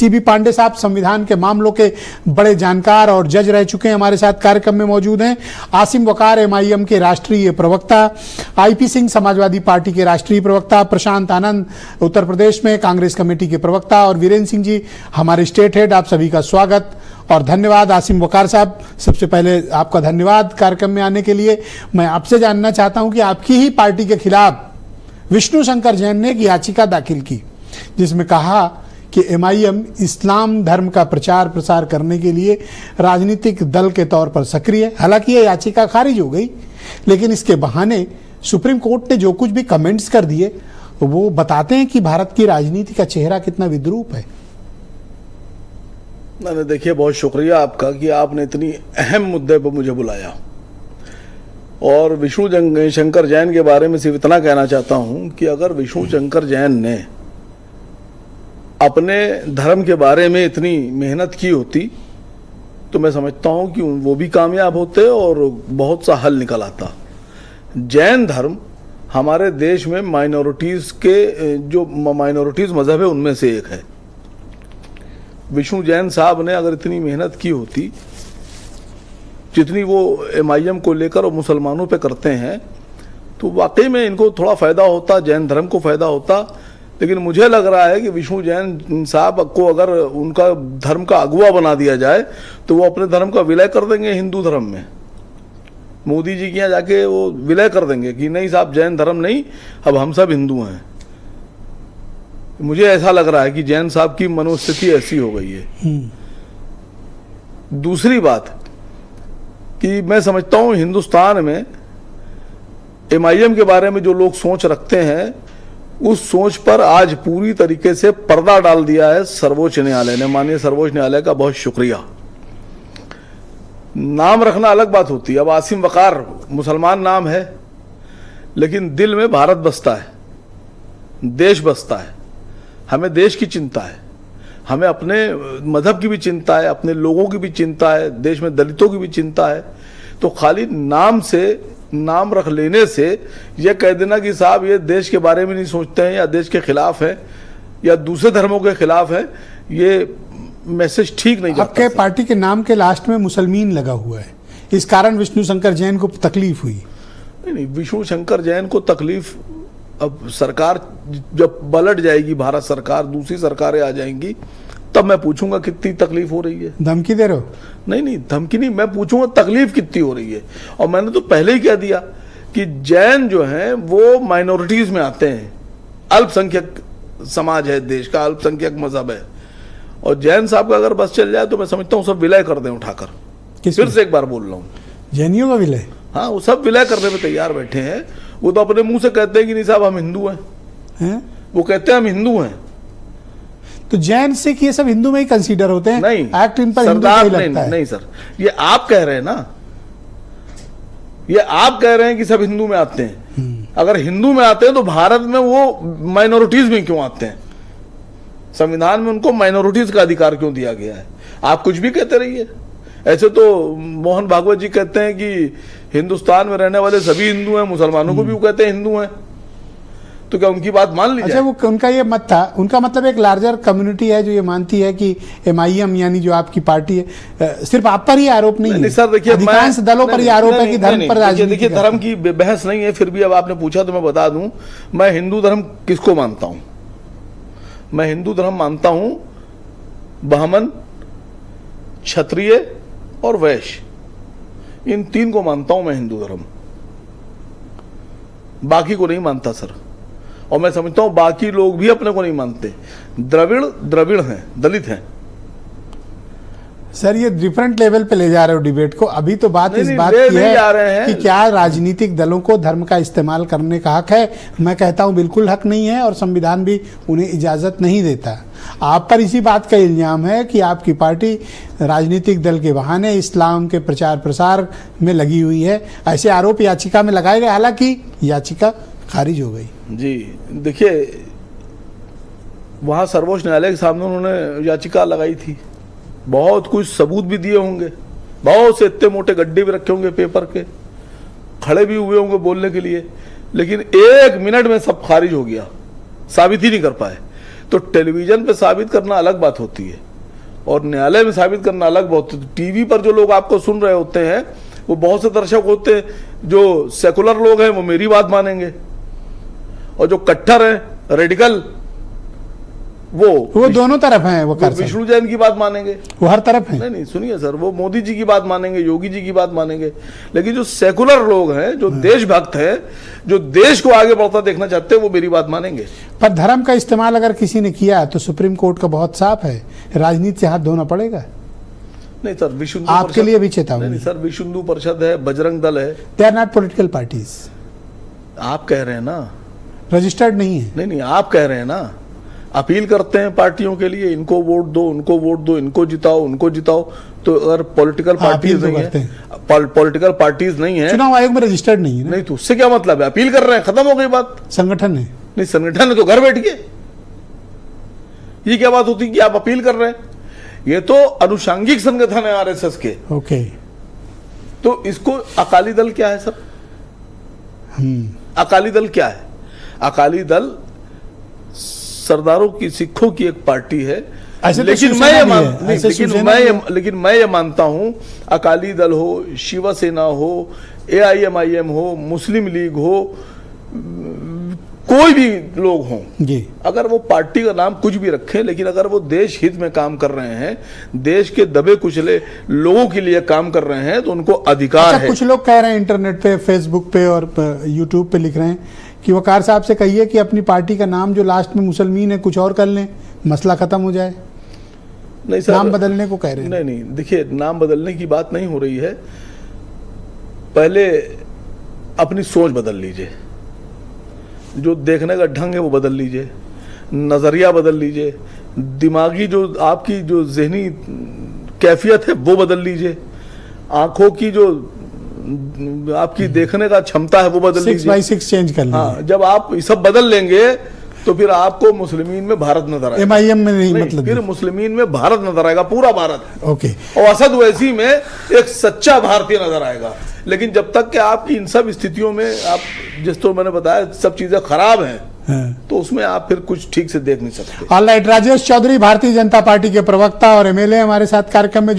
CB Pandey साहब संविधान के मामलों के बड़े जानकार और जज रह चुके हैं, हमारे साथ कार्यक्रम में मौजूद हैं। आसिम वकार एमआईएम के राष्ट्रीय प्रवक्ता, आईपी सिंह समाजवादी पार्टी के राष्ट्रीय प्रवक्ता, प्रशांत आनंद उत्तर प्रदेश में कांग्रेस कमेटी के प्रवक्ता और वीरेंद्र सिंह जी हमारे स्टेट हेड। आप सभी का स्वागत और धन्यवाद। आसिम वकार साहब, सबसे पहले आपका धन्यवाद कार्यक्रम में आने के लिए। मैं आपसे जानना चाहता हूं कि आपकी ही पार्टी के खिलाफ विष्णु शंकर जैन ने एक याचिका दाखिल की जिसमें कहा कि एमआईएम इस्लाम धर्म का प्रचार प्रसार करने के लिए राजनीतिक दल के तौर पर सक्रिय है। हालांकि यह याचिका खारिज हो गई, लेकिन इसके बहाने सुप्रीम कोर्ट ने जो कुछ भी कमेंट्स कर दिए वो बताते हैं कि भारत की राजनीति का चेहरा कितना विद्रूप है। मैंने देखिए, बहुत शुक्रिया आपका कि आपने इतनी अहम मुद्दे पर मुझे बुलाया। और विष्णु शंकर जैन के बारे में सिर्फ इतना कहना चाहता हूं कि अगर विष्णु शंकर जैन ने अपने धर्म के बारे में इतनी मेहनत की होती तो मैं समझता हूं कि वो भी कामयाब होते और बहुत सा हल निकल आता। जैन धर्म हमारे देश में माइनॉरिटीज के जो माइनॉरिटीज मजहब है उनमें से एक है। विष्णु जैन साहब ने अगर इतनी मेहनत की होती जितनी वो एमआईएम को लेकर और मुसलमानों पे करते हैं तो वाकई में इनको थोड़ा फायदा होता, जैन धर्म को फायदा होता। लेकिन मुझे लग रहा है कि विष्णु जैन साहब को अगर उनका धर्म का अगुवा बना दिया जाए तो वो अपने धर्म का विलय कर देंगे हिंदू धर्म में। मोदी जी के यहाँ जाके वो विलय कर देंगे कि नहीं साहब, जैन धर्म नहीं, अब हम सब हिंदू हैं। मुझे ऐसा लग रहा है कि जैन साहब की मनोस्थिति ऐसी हो गई है। दूसरी बात कि मैं समझता हूं हिंदुस्तान में एमआईएम के बारे में जो लोग सोच रखते हैं उस सोच पर आज पूरी तरीके से पर्दा डाल दिया है सर्वोच्च न्यायालय ने। माननीय सर्वोच्च न्यायालय का बहुत शुक्रिया। नाम रखना अलग बात होती है। अब आसिम वकार मुसलमान नाम है, लेकिन दिल में भारत बसता है, देश बसता है। हमें देश की चिंता है, हमें अपने मजहब की भी चिंता है, अपने लोगों की भी चिंता है, देश में दलितों की भी चिंता है। तो खाली नाम से, नाम रख लेने से यह कह देना कि साहब ये देश के बारे में नहीं सोचते हैं या देश के खिलाफ है या दूसरे धर्मों के खिलाफ है, ये मैसेज ठीक नहीं जाता। आपके पार्टी के नाम के लास्ट में मुसलमीन लगा हुआ है, इस कारण विष्णु शंकर जैन को तकलीफ हुई। नहीं, विष्णु शंकर जैन को तकलीफ, अब सरकार जब पलट जाएगी, भारत सरकार, दूसरी सरकारें आ जाएंगी, तब मैं पूछूंगा कितनी तकलीफ हो रही है। धमकी दे रहे हो? नहीं, धमकी नहीं, मैं पूछूंगा तकलीफ कितनी हो रही है। और मैंने तो पहले ही कह दिया कि जैन जो हैं वो माइनॉरिटीज में आते हैं, अल्पसंख्यक समाज है, देश का अल्पसंख्यक मजहब है। और जैन साहब का अगर बस चल जाए तो मैं समझता हूँ सब विलय कर दें उठाकर। फिर से एक बार बोल रहा हूँ, जैनियों का विलय? हाँ, वो सब विलय करने में तैयार बैठे हैं। वो तो अपने मुंह से कहते हैं कि नहीं साहब हम हिंदू हैं, वो कहते हैं हम हिंदू हैं। तो जैन सिख ये सब हिंदू में ही कंसीडर होते हैं? नहीं, एक्ट इन पर सरदार नहीं सर, ये आप कह रहे हैं ना, ये आप कह रहे हैं कि सब हिंदू में आते हैं। अगर हिंदू में आते हैं तो भारत में वो माइनॉरिटीज में क्यों आते हैं? संविधान में उनको माइनॉरिटीज का अधिकार क्यों दिया गया है? आप कुछ भी कहते रहिए। ऐसे तो मोहन भागवत जी कहते हैं कि हिंदुस्तान में रहने वाले सभी हिंदू हैं, मुसलमानों को भी वो कहते हैं हिंदू हैं। तो क्या उनकी बात मान ली जाए? अच्छा, वो उनका ये मत था, उनका मतलब एक लार्जर कम्युनिटी है जो ये मानती है कि एमआईएम यानी जो आपकी पार्टी है, सिर्फ आप पर ही आरोप नहीं है, सर देखिए, अधिकांश दलों पर ही आरोप है कि धर्म पर राजनीति। देखिए, धर्म की बहस नहीं है, फिर भी अब आपने पूछा तो मैं बता दूं, मैं हिंदू धर्म किसको मानता हूं? मैं हिंदू धर्म मानता हूं ब्राह्मण, क्षत्रिय और वैश्य, इन तीन को मानता हूं मैं हिंदू धर्म, बाकी को नहीं मानता सर। और मैं समझता हूं बाकी लोग भी अपने को नहीं मानते। द्रविड़ हैं, दलित हैं। सर, ये डिफरेंट लेवल पे ले जा रहे हो डिबेट को। अभी तो बात इस बात की है कि क्या राजनीतिक दलों को धर्म का इस्तेमाल करने का हक है। मैं कहता हूं बिल्कुल हक नहीं है और संविधान भी उन्हें इजाजत नहीं देता। आप पर इसी बात का इल्जाम है कि आपकी पार्टी राजनीतिक दल के बहाने इस्लाम के प्रचार प्रसार में लगी हुई है। ऐसे आरोप याचिका में लगाए गए, हालांकि याचिका खारिज हो गई। जी देखिए, वहां सर्वोच्च न्यायालय के सामने उन्होंने याचिका लगाई थी, बहुत कुछ सबूत भी दिए होंगे, बहुत से इतने मोटे गड्ढे भी रखे होंगे पेपर के, खड़े भी हुए होंगे बोलने के लिए, लेकिन 1 मिनट में सब खारिज हो गया, साबित ही नहीं कर पाए। तो टेलीविजन पे साबित करना अलग बात होती है और न्यायालय में साबित करना अलग बात होती है। टीवी पर जो लोग आपको सुन रहे होते हैं वो बहुत से दर्शक होते हैं, जो सेकुलर लोग हैं वो मेरी बात मानेंगे और जो कट्टर हैं रेडिकल वो दोनों तरफ हैं, वो कर विष्णु जैन की बात मानेंगे। वो हर तरफ हैं। नहीं सुनिए सर, वो मोदी जी की बात मानेंगे, योगी जी की बात मानेंगे, लेकिन जो सेकुलर लोग हैं, जो देशभक्त हैं, जो देश को आगे बढ़ता देखना चाहते हैं, वो मेरी बात मानेंगे। पर धर्म का इस्तेमाल अगर किसी ने किया तो सुप्रीम कोर्ट का बहुत साफ है, राजनीति से हाथ धोना पड़ेगा। नहीं सर, विश्व हिंदू आपके परिषद- लिए भी चेतावनी। नहीं सर, विश्व हिंदू परिषद है, बजरंग दल है। They are not political parties. आप कह रहे हैं ना, रजिस्टर्ड नहीं है। नहीं आप कह रहे हैं ना, अपील करते हैं पार्टियों के लिए, इनको वोट दो, उनको वोट दो, इनको जिताओ, उनको जिताओ। तो अगर पॉलिटिकल पार्टीज अपील तो नहीं करते है, पॉलिटिकल पार्टीज नहीं है, चुनाव आयोग में रजिस्टर्ड नहीं है ना? नहीं तो उससे क्या मतलब है? अपील कर रहे हैं, खत्म हो गई बात। संगठन है। नहीं, संगठन है तो घर बैठ के, ये क्या बात होती है कि आप अपील कर रहे हैं? ये तो अनुषांगिक संगठन है आरएसएस के। ओके। तो इसको अकाली दल क्या है सर? अकाली दल क्या है? अकाली दल सरदारों की, सिखों की एक पार्टी है। ऐसे तो लेकिन शिवसेना मैं ये भी मान है, नहीं, ऐसे शिवसेना भी है। लेकिन मैं ये मानता हूं, अकाली दल हो, शिवसेना हो, AIMIM हो, मुस्लिम लीग हो, कोई भी लोग हों, जी, अगर वो पार्टी का नाम कुछ भी रखें, लेकिन अगर वो देश हित में काम कर रहे हैं, देश के दबे कुचले लोगों के लिए काम कर रहे हैं, तो उनको अधिकार अच्छा, है। कुछ लोग कह रहे हैं इंटरनेट पे, फेसबुक पे और यूट्यूब पे लिख रहे हैं कि वकार साहब से कहिए कि अपनी पार्टी का नाम जो लास्ट में मुसलमीन है कुछ और कर लें, मसला खत्म हो जाए। नहीं सर, नाम बदलने को कह रहे हैं। नहीं देखिए, नाम बदलने की बात नहीं हो रही है। पहले अपनी सोच बदल लीजिए, जो देखने का ढंग है वो बदल लीजिए, नजरिया बदल लीजिए, दिमागी जो आपकी जो जहनी कैफियत है वो बदल लीजिए, आंखों की जो आपकी देखने का क्षमता है वो बदल 6x6 चेंज कर लें। हाँ, जब आप ये सब बदल लेंगे तो फिर आपको मुस्लिमीन में भारत नजर आएगा। MIM में नहीं, मतलब फिर मुस्लिमीन में भारत नजर आएगा, पूरा भारत। ओके। और असद वैसी में एक सच्चा भारतीय नजर आएगा। लेकिन जब तक कि आपकी इन सब स्थितियों में, आप जिस तो मैंने बताया सब चीजें खराब हैं, तो उसमें आप फिर कुछ ठीक से देख नहीं सकते। ऑलराइट, राजेश चौधरी भारतीय जनता पार्टी के प्रवक्ता और MLA हमारे साथ कार्यक्रम में